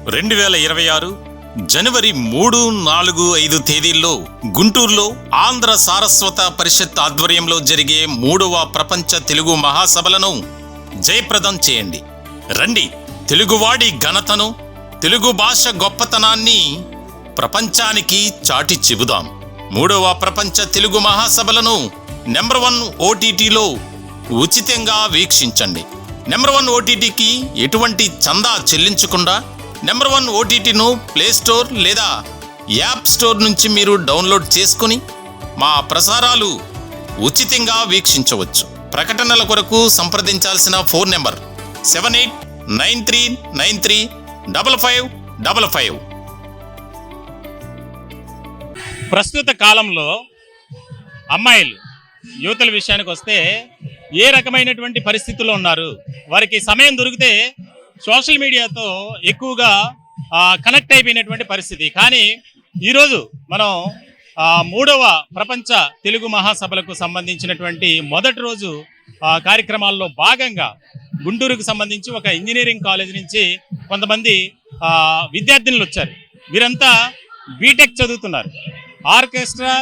2026 జనవరి 3, 4, 5 తేదీల్లో గుంటూరులో ఆంధ్ర సారస్వత పరిషత్ ఆధ్వర్యంలో జరిగే 3వ ప్రపంచ తెలుగు మహాసభలను జయప్రదం చేయండి. రండి, తెలుగువాడి ఘనతను, తెలుగు భాష గొప్పతనాన్ని ప్రపంచానికి చాటి చెబుదాం. 3వ ప్రపంచ తెలుగు మహాసభలను నెంబర్ 1 OTTలో ఉచితంగా వీక్షించండి. నెంబర్ 1 OTTకి ఎటువంటి చందా చెల్లించకుండా నెంబర్ 1 OTTను ప్లేస్టోర్ లేదా యాప్ స్టోర్ నుంచి మీరు డౌన్లోడ్ చేసుకుని మా ప్రసారాలు ఉచితంగా వీక్షించవచ్చు. ప్రకటనల కొరకు సంప్రదించాల్సిన ఫోన్ నెంబర్ 7893935555. ప్రస్తుత కాలంలో అమ్మాయిలు యువతల విషయానికి వస్తే ఏ రకమైనటువంటి పరిస్థితుల్లో ఉన్నారు, వారికి సమయం దొరికితే సోషల్ మీడియాతో ఎక్కువగా కనెక్ట్ అయిపోయినటువంటి పరిస్థితి. కానీ ఈరోజు మనం 3వ ప్రపంచ తెలుగు మహాసభలకు సంబంధించినటువంటి మొదటి రోజు కార్యక్రమాల్లో భాగంగా గుంటూరుకు సంబంధించి ఒక ఇంజనీరింగ్ కాలేజ్ నుంచి కొంతమంది విద్యార్థినులు వచ్చారు. వీరంతా బీటెక్ చదువుతున్నారు. ఆర్కెస్ట్రా,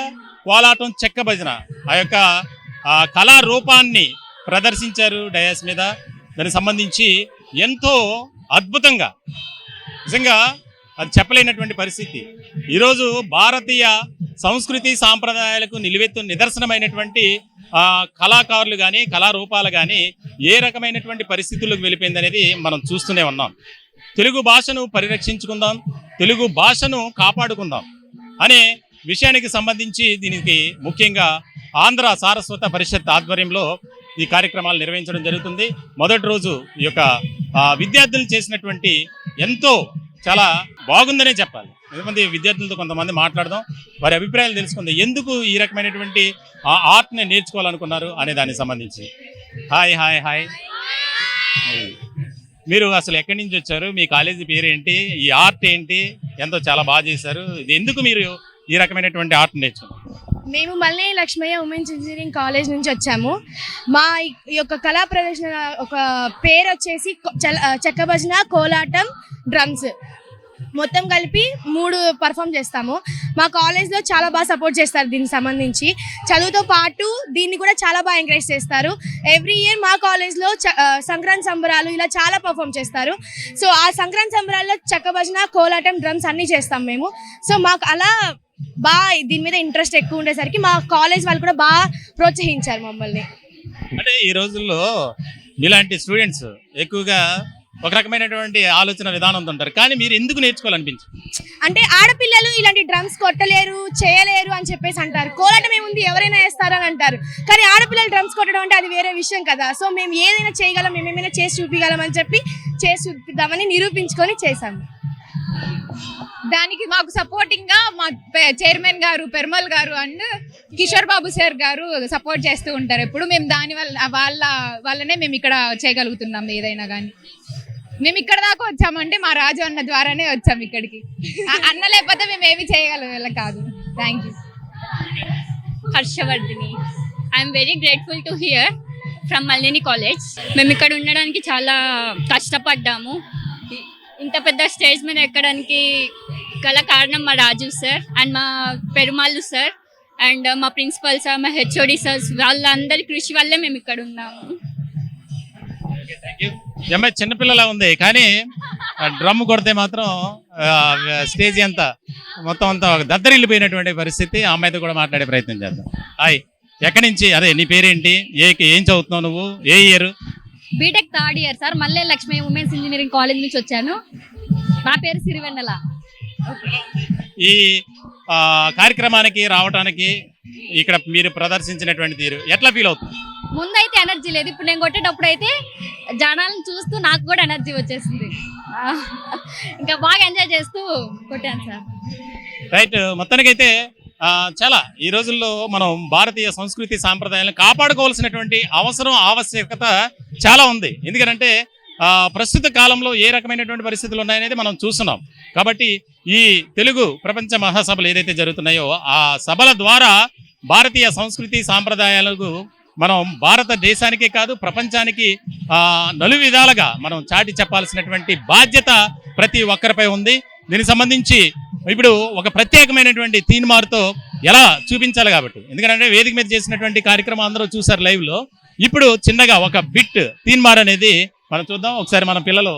కోలాటం, చెక్క భజన ఆ యొక్క కళారూపాన్ని ప్రదర్శించారు డయాస్ మీద. దానికి సంబంధించి ఎంతో అద్భుతంగా, నిజంగా అది చెప్పలేనటువంటి పరిస్థితి. ఈరోజు భారతీయ సంస్కృతి సాంప్రదాయాలకు నిలువెత్తు నిదర్శనమైనటువంటి కళాకారులు కానీ కళారూపాలు కానీ ఏ రకమైనటువంటి పరిస్థితుల్లోకి వెళ్ళిపోయింది అనేది మనం చూస్తూనే ఉన్నాం. తెలుగు భాషను పరిరక్షించుకుందాం, తెలుగు భాషను కాపాడుకుందాం అనే విషయానికి సంబంధించి దీనికి ముఖ్యంగా ఆంధ్ర సారస్వత పరిషత్ ఆధ్వర్యంలో ఈ కార్యక్రమాలు నిర్వహించడం జరుగుతుంది. మొదటి రోజు ఈ యొక్క విద్యార్థులు చేసినటువంటి ఎంతో చాలా బాగుందనే చెప్పాలి. ఎంతమంది విద్యార్థులతో కొంతమంది మాట్లాడదాం, వారి అభిప్రాయాలు తెలుసుకుందాం. ఎందుకు ఈ రకమైనటువంటి ఆర్ట్ని నేర్చుకోవాలనుకున్నారు అనే దానికి సంబంధించి. హాయ్ హాయ్ హాయ్ మీరు అసలు ఎక్కడి నుంచి వచ్చారు, మీ కాలేజీ పేరేంటి, ఈ ఆర్ట్ ఏంటి, ఎంతో చాలా బాగా చేశారు, ఇది ఎందుకు మీరు ఈ రకమైనటువంటి ఆర్ట్ నేర్చుకున్నారు? మేము Malleni Lakshmaiah women's engineering college నుంచి వచ్చాము. మా ఈ యొక్క కళా ప్రదర్శన ఒక పేరు వచ్చేసి చెక్క భజన, కోలాటం, డ్రమ్స్ మొత్తం కలిపి 3 పర్ఫామ్ చేస్తాము. మా కాలేజ్లో చాలా బాగా సపోర్ట్ చేస్తారు. దీనికి సంబంధించి చదువుతో పాటు దీన్ని కూడా చాలా బాగా ఎంకరేజ్ చేస్తారు. ఎవ్రీ ఇయర్ మా కాలేజ్లో సంక్రాంతి సంబరాలు ఇలా చాలా పర్ఫామ్ చేస్తారు. సో ఆ సంక్రాంతి సంబరాల్లో చెక్క భజన, కోలాటం, డ్రమ్స్ అన్నీ చేస్తాం మేము. సో మాకు అలా బాగా దీని మీద ఇంట్రెస్ట్ ఎక్కువ ఉండేసరికి మా కాలేజ్ వాళ్ళు కూడా బాగా ప్రోత్సహించారు మమ్మల్ని. అంటే ఈ రోజుల్లో ఇలాంటి స్టూడెంట్స్ ఎక్కువగా ఒక రకమైనటువంటి ఆలోచన విధానంతో ఉంటారు, కానీ మీరు ఎందుకు నేర్చుకోవాలనిపించింది? అంటే ఆడపిల్లలు ఇలాంటి డ్రమ్స్ కొట్టలేరు, చేయలేరు అని చెప్పేసి అంటారు. కోలాటం ఏముంది, ఎవరైనా వేస్తారని అంటారు. కానీ ఆడపిల్లలు డ్రమ్స్ కొట్టడం అంటే అది వేరే విషయం కదా. సో మేము ఏదైనా చేయగలం, మేము ఏమైనా చేసి చూపించగలం అని చెప్పి చేసి చూపిద్దామని నిరూపించుకొని చేశాము. దానికి మాకు సపోర్టింగ్ గా మా చైర్మన్ గారు, పెర్మల్ గారు అండ్ కిషోర్ బాబు సార్ గారు సపోర్ట్ చేస్తూ ఉంటారు ఎప్పుడు. మేము దాని వల్లనే మేము ఇక్కడ చేయగలుగుతున్నాం ఏదైనా. కానీ మేము ఇక్కడ దాకా వచ్చామంటే మా రాజు అన్న ద్వారానే వచ్చాము ఇక్కడికి. అన్న లేకపోతే మేము ఏమి చేయగలం కాదు. Thank you. Harshavardhini. I'm very grateful to hear from Malineni college. మేము ఇక్కడ ఉండడానికి చాలా కష్టపడ్డాము. ఇంత పెద్ద స్టేజ్ మీద ఎక్కడానికి గల కారణం మా రాజు సార్ అండ్ మా పెరుమాళ్ళు సార్ అండ్ మా ప్రిన్సిపల్ సార్, మా హెచ్ఓడి సార్, వాళ్ళందరి కృషి వల్లే మేము ఇక్కడ ఉన్నాము. అమ్మాయి చిన్నపిల్లలా ఉంది, కానీ డ్రమ్ కొడితే మాత్రం స్టేజ్ అంతా మొత్తం అంతా దద్దరిల్లిపోయినటువంటి పరిస్థితి. ఆ అమ్మాయితో కూడా మాట్లాడే ప్రయత్నం చేద్దాం. హాయ్, ఎక్కడి నుంచి, అదే నీ పేరేంటి, ఏం చదువుతున్నావు నువ్వు, ఏ year? BTech 3rd year sir. Malle Lakshmaiah women's engineering college నుంచి వచ్చాను. నా పేరు సిరివెన్నెల. ఈ కార్యక్రమానికి రావడానికి ఇక్కడ మీరు ప్రదర్శించినటువంటి తీరు ఎట్లా ఫీల్ అవుతుంది? ముందైతే ఎనర్జీ లేదు, ఇప్పుడు నేను కొట్టేటప్పుడు అయితే జనాలను చూస్తూ నాకు కూడా ఎనర్జీ వచ్చేసింది. ఇంకా బాగా ఎంజాయ్ చేస్తూ కొట్టాను సార్. రైట్, మొత్తానికైతే చాలా ఈ రోజుల్లో మనం భారతీయ సంస్కృతి సాంప్రదాయాలను కాపాడుకోవాల్సినటువంటి ఆవశ్యకత చాలా ఉంది. ఎందుకంటే ప్రస్తుత కాలంలో ఏ రకమైనటువంటి పరిస్థితులు ఉన్నాయనేది మనం చూస్తున్నాం. కాబట్టి ఈ తెలుగు ప్రపంచ మహాసభలు ఏదైతే జరుగుతున్నాయో ఆ సభల ద్వారా భారతీయ సంస్కృతి సాంప్రదాయాలకు మనం భారతదేశానికే కాదు ప్రపంచానికి నలు విధాలుగా మనం చాటి చెప్పాల్సినటువంటి బాధ్యత ప్రతి ఒక్కరిపై ఉంది. దీనికి సంబంధించి ఇప్పుడు ఒక ప్రత్యేకమైనటువంటి తీన్మార్తో ఎలా చూపించాలి కాబట్టి, ఎందుకంటే వేదిక మీద చేసినటువంటి కార్యక్రమం అందరూ చూసారు లైవ్ లో. ఇప్పుడు చిన్నగా ఒక బిట్ తీన్మార్ అనేది మనం చూద్దాం ఒకసారి. మన పిల్లలు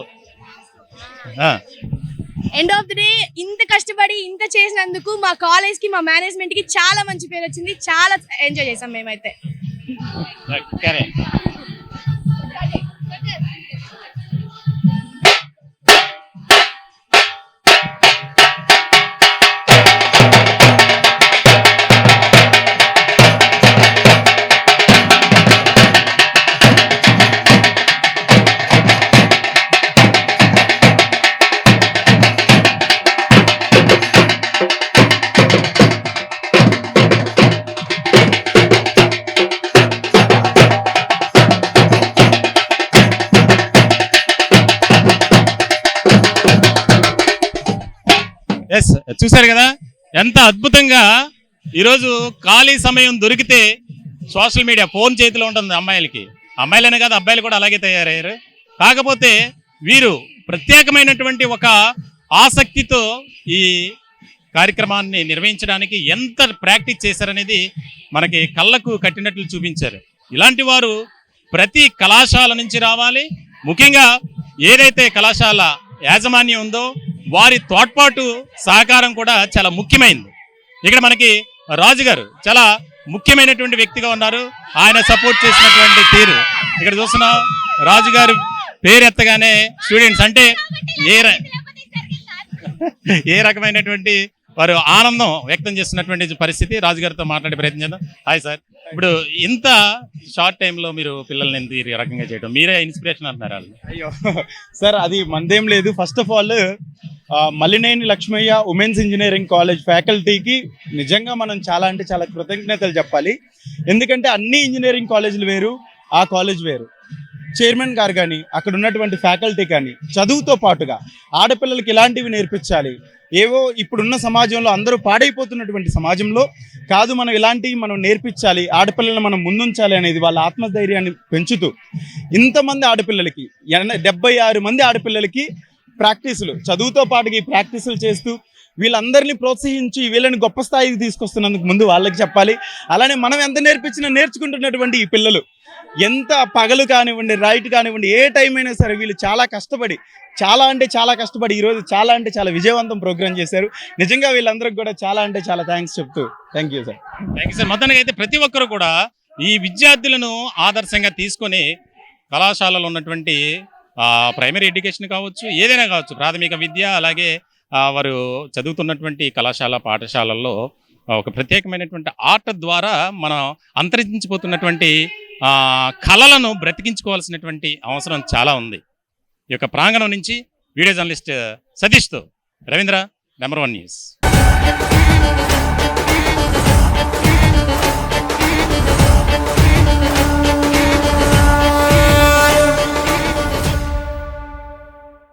ఎండ్ ఆఫ్ ది డే ఇంత కష్టపడి ఇంత చేసినందుకు మా కాలేజ్ కి మా మేనేజ్మెంట్ కి చాలా మంచి పేరు వచ్చింది. చాలా ఎంజాయ్ చేసాం మేమైతే. ఎస్, చూశారు కదా ఎంత అద్భుతంగా ఈరోజు ఖాళీ సమయం దొరికితే సోషల్ మీడియా ఫోన్ చేతిలో ఉంటుంది అమ్మాయిలకి. అమ్మాయిలనే కాదు అబ్బాయిలు కూడా అలాగే తయారయ్యారు. కాకపోతే వీరు ప్రత్యేకమైనటువంటి ఒక ఆసక్తితో ఈ కార్యక్రమాన్ని నిర్వహించడానికి ఎంత ప్రాక్టీస్ చేశారనేది మనకి కళ్ళకు కట్టినట్లు చూపించారు. ఇలాంటి వారు ప్రతి కళాశాల నుంచి రావాలి. ముఖ్యంగా ఏదైతే కళాశాల యాజమాన్యం ఉందో వారి తోడ్పాటు సహకారం కూడా చాలా ముఖ్యమైనది. ఇక్కడ మనకి రాజు గారు చాలా ముఖ్యమైనటువంటి వ్యక్తిగా ఉన్నారు. ఆయన సపోర్ట్ చేసినటువంటి తీరు ఇక్కడ చూస్తున్నాం. రాజు గారు పేరు ఎత్తగానే స్టూడెంట్స్ అంటే ఏ రకమైనటువంటి వారు ఆనందం వ్యక్తం చేస్తున్నటువంటి పరిస్థితి. రాజు గారితో మాట్లాడే ప్రయత్నం చేద్దాం. హాయ్ సార్, ఇప్పుడు ఇంత షార్ట్ టైంలో మీరు పిల్లల్ని ఎంత ఈ రకంగా చేయడం, మీరే ఇన్స్పిరేషన్ అంటున్నారు వాళ్ళు? అయ్యో సార్, అది మందేం లేదు. First of all Mallineni Lakshmaiah women's engineering college ఫ్యాకల్టీకి నిజంగా మనం చాలా అంటే చాలా కృతజ్ఞతలు చెప్పాలి. ఎందుకంటే అన్ని ఇంజనీరింగ్ కాలేజీలు వేరు, ఆ కాలేజ్ వేరు. చైర్మన్ గారు కానీ అక్కడ ఉన్నటువంటి ఫ్యాకల్టీ కానీ చదువుతో పాటుగా ఆడపిల్లలకి ఇలాంటివి నేర్పించాలి. ఏవో ఇప్పుడున్న సమాజంలో అందరూ పాడైపోతున్నటువంటి సమాజంలో కాదు, మనం ఇలాంటివి మనం నేర్పించాలి, ఆడపిల్లలను మనం ముందుంచాలి అనేది వాళ్ళ ఆత్మధైర్యాన్ని పెంచుతూ ఇంతమంది ఆడపిల్లలకి 76 మంది ఆడపిల్లలకి ప్రాక్టీసులు, చదువుతో పాటుగా ఈ ప్రాక్టీసులు చేస్తూ వీళ్ళందరినీ ప్రోత్సహించి వీళ్ళని గొప్ప స్థాయికి తీసుకొస్తున్నందుకు ముందు వాళ్ళకి చెప్పాలి. అలానే మనం ఎంత నేర్పించినా నేర్చుకుంటున్నటువంటి ఈ పిల్లలు ఎంత పగలు కానివ్వండి, రైట్ కానివ్వండి, ఏ టైం అయినా సరే వీళ్ళు చాలా కష్టపడి చాలా కష్టపడి ఈరోజు చాలా అంటే చాలా విజయవంతం ప్రోగ్రామ్ చేశారు. నిజంగా వీళ్ళందరికీ కూడా చాలా అంటే చాలా థ్యాంక్స్ చెప్తూ thank you sir. Thank you sir. మొత్తానికి అయితే ప్రతి ఒక్కరు కూడా ఈ విద్యార్థులను ఆదర్శంగా తీసుకొని కళాశాలలో ఉన్నటువంటి ప్రైమరీ ఎడ్యుకేషన్ కావచ్చు, ఏదైనా కావచ్చు, ప్రాథమిక విద్య, అలాగే వారు చదువుతున్నటువంటి కళాశాల పాఠశాలల్లో ఒక ప్రత్యేకమైనటువంటి ఆర్ట్ ద్వారా మనం అంతరించిపోతున్నటువంటి కళలను బ్రతికించుకోవాల్సినటువంటి అవసరం చాలా ఉంది. ఈ యొక్క ప్రాంగణం నుంచి వీడియో జర్నలిస్ట్ సతీష్తో రవీంద్ర, నెంబర్ 1 న్యూస్.